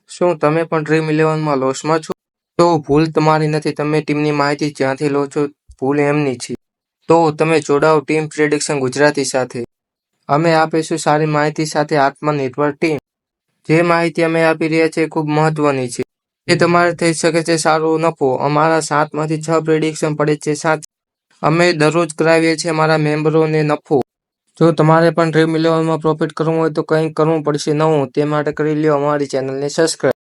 શું તમે પણ ડ્રીમ ઇલેવનમાં લોસમાં છો? તો ભૂલ તમારી નથી, તમે ટીમની માહિતી જ્યાંથી લો છો ભૂલ એમની છે. તો તમે જોડાઓ ટીમ પ્રેડિક્શન ગુજરાતી સાથે. અમે આપીશું સારી માહિતી સાથે આત્મનિર્ભર ટીમ. જે માહિતી અમે આપી રહ્યા છીએ ખૂબ મહત્વની છે. એ તમારે થઈ શકે છે સારો નફો. અમારા 7માંથી 6 પ્રેડિક્શન પડે છે સાચી. અમે દરરોજ કરાવીએ છીએ અમારા મેમ્બરોને નફો. જો તમારે પણ ડ્રીમ ઇલેવનમાં પ્રોફિટ કરવું હોય તો કંઈક કરવું પડશે નવું. તે માટે કરી લ્યો અમારી ચેનલને સબસ્ક્રાઈબ.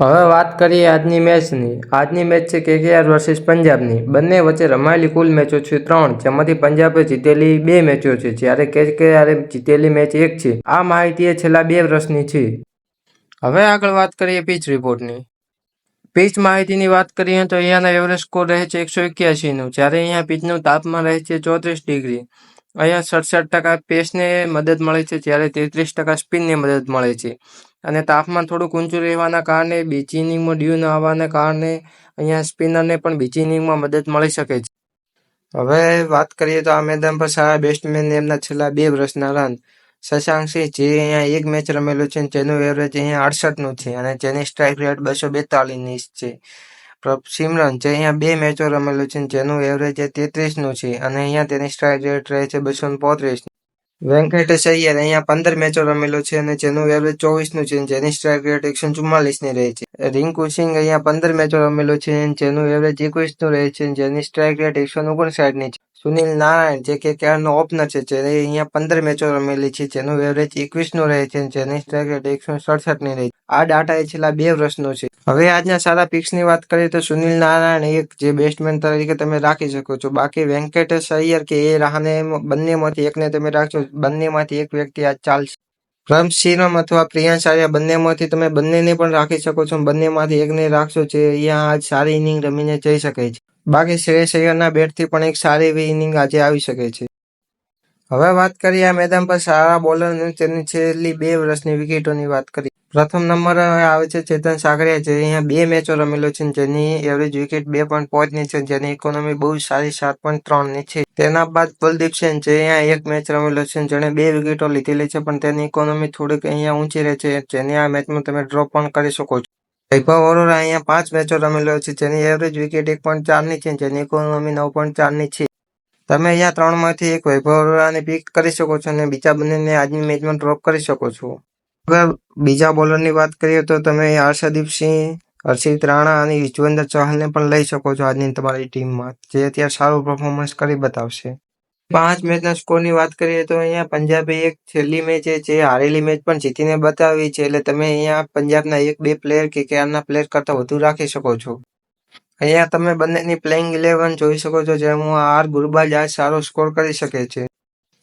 હવે વાત કરીએ આજની મેચની. આજની મેચ છે KKR વર્સિસ પંજાબની. બંને વચ્ચે રમાયેલી કુલ મેચો છે 3, જેમાંથી પંજાબે જીતેલી 2 મેચો છે, જ્યારે KKR જીતેલી મેચ 1 છે. આ માહિતી એ છેલ્લા 2 વર્ષની છે. હવે આગળ વાત કરીએ પિચ રિપોર્ટની. પિચ માહિતીની વાત કરીએ તો અહીંયાનો એવરેજ સ્કોર રહે છે 181નું, જ્યારે અહીંયા પિચનું તાપમાન રહે છે 34 ડિગ્રી. અહીંયા 67% પેસને મદદ મળે છે, જ્યારે 33% સ્પિનને મદદ મળે છે. અને તાપમાન થોડુંક ઊંચું રહેવાના કારણે બીજી ઇનિંગમાં ડ્યુ ન આવવાના કારણે અહીંયા સ્પિનરને પણ બીજી ઇનિંગમાં મદદ મળી શકે છે. હવે વાત કરીએ તો આ મેદાન પર સારા બેટ્સમેન એમના છેલ્લા 2 વર્ષના રન. શશાંક સિંહ જે અહીંયા 1 મેચ રમેલો છે, જેનું એવરેજ અહીંયા 68નું છે અને જેની સ્ટ્રાઇક રેટ 242ની છે. સિમરન જે અહીંયા 2 મેચો રમેલો છે, જેનું એવરેજ 33નું છે અને અહીંયા તેની સ્ટ્રાઇક રેટ રહે છે 235. વેંકટેશ અય્યર અહીંયા 15 મેચો રમેલો છે અને જેનું એવરેજ 24નું છે, જેની સ્ટ્રાઇક રેટ 144ની રહે છે. રિંકુ સિંઘ અહીંયા 15 મેચો રમેલો છે, જેનું એવરેજ 21નું રહે છે, જેની સ્ટ્રાઇક રેટ 159ની છે. સુનિલ નારાયણ જે KKRનો ઓપનર છે, જેને અહીંયા 15 મેચો રમેલી છે, જેનું એવરેજ 21નું રહે છે, જેની સ્ટ્રાઇક રેટ 167ની રહે છે. આ ડાટા એ છેલ્લા 2 વર્ષનો છે. હવે આજના સારા પિક્સની વાત કરીએ તો સુનિલ નારાયણ એક જે બેટ્સમેન તરીકે તમે રાખી શકો છો. બાકી વેંકટેશ અય્યર કે એ રહાને બંનેમાંથી એકને તમે રાખશો. બંનેમાંથી એક વ્યક્તિ આજ ચાલશે. રમ શ્રીરામ અથવા પ્રિયાંશ આર્યા બંનેમાંથી તમે બંનેને પણ રાખી શકો છો. બંનેમાંથી એકને રાખશો જે અહીંયા આજ સારી ઇનિંગ રમીને જઈ શકે છે. બાકી શ્રેયસ અય્યરના બેટથી પણ એક સારી એવી ઇનિંગ આજે આવી શકે છે. હવે વાત કરીએ આ મેદાન પર સારા બોલરની તેની છેલ્લી 2 વર્ષની વિકેટોની વાત કરીએ. પ્રથમ નંબર આવે છે ચેતન સાગરિયા જે અહીંયા 2 મેચો રમેલો છે, જેની એવરેજ વિકેટ 2.5ની છે, જેની ઇકોનોમી બહુ સારી 7.3ની છે. તેના બાદ કુલદીપ સેન જે અહીંયા 1 મેચ રમેલો છે, જેણે 2 વિકેટો લીધેલી છે, પણ તેની ઇકોનોમી થોડીક અહીંયા ઊંચી રહે છે, જેની આ મેચમાં તમે ડ્રોપ પણ કરી શકો છો. વૈભવ અરોરા અહીંયા 5 મેચો રમેલો છે, જેની એવરેજ વિકેટ 1.4ની છે, જેની ઇકોનોમી 9.4ની છે. તમે અહીંયા 3માંથી એક વૈભવ અરોરાને પિક કરી શકો છો અને બીજા બંનેને આજની મેચમાં ડ્રોપ કરી શકો છો. હવે બીજા બોલરની વાત કરીએ તો તમે હર્ષદીપ સિંહ, હર્ષિત રાણા અને યુઝવેન્દ્ર ચહલને પણ લઈ શકો છો આજની તમારી ટીમમાં, જે અત્યારે સારું પરફોર્મન્સ કરી બતાવશે. 5 મેચના સ્કોરની વાત કરીએ તો અહીંયા પંજાબે એક છેલ્લી મેચ જે હારેલી મેચ પણ જીતીને બતાવી છે, એટલે તમે અહીંયા પંજાબના 1-2 પ્લેયર KKRના પ્લેયર કરતાં વધુ રાખી શકો છો. અહીંયા તમે બંનેની પ્લેઇંગ 11 જોઈ શકો છો, જેમાં આર ગુરબાજ આજ સારો સ્કોર કરી શકે છે.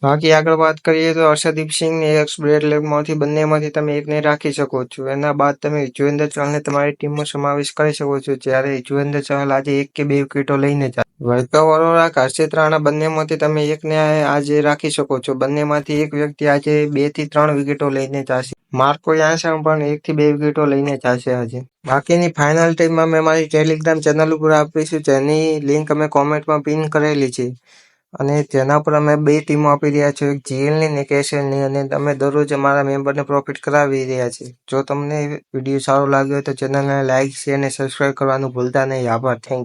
બાકી આગળ વાત કરીએ તો હર્ષદીપ સિંહને એક્સ બ્રેડ લેગમાંથી બંનેમાંથી તમે એકને રાખી શકો છો. એના બાદ તમે યુઝવેન્દ્ર ચહલને તમારી ટીમમાં સમાવેશ કરી શકો છો, જ્યારે યુઝવેન્દ્ર ચહલ આજે 1 કે 2 વિકેટો લઈને જાય. વૈભવ અરોરા, હર્ષિત રાણા બંનેમાંથી તમે એકને આજે રાખી શકો છો. બંનેમાંથી એક વ્યક્તિ આજે 2 થી 3 વિકેટો લઈને જશે. માર્કો યાન્સન પણ 1 થી 2 વિકેટો લઈને જશે આજે. બાકીની ફાઇનલ ટીમ અમે મારી ટેલિગ્રામ ચેનલ ઉપર આપીશું, જેની લિંક અમે કોમેન્ટમાં પિન કરેલી છે અને તેના પર અમે 2 ટીમો આપી રહ્યા છીએ, એક GLની ને એક SLની, અને અમે દરરોજ અમારા મેમ્બરને પ્રોફિટ કરાવી રહ્યા છીએ. જો તમને વિડીયો સારો લાગ્યો હોય તો ચેનલને લાઇક, શેર અને સબસ્ક્રાઇબ કરવાનું ભૂલતા નહીં. આભાર. Thank you.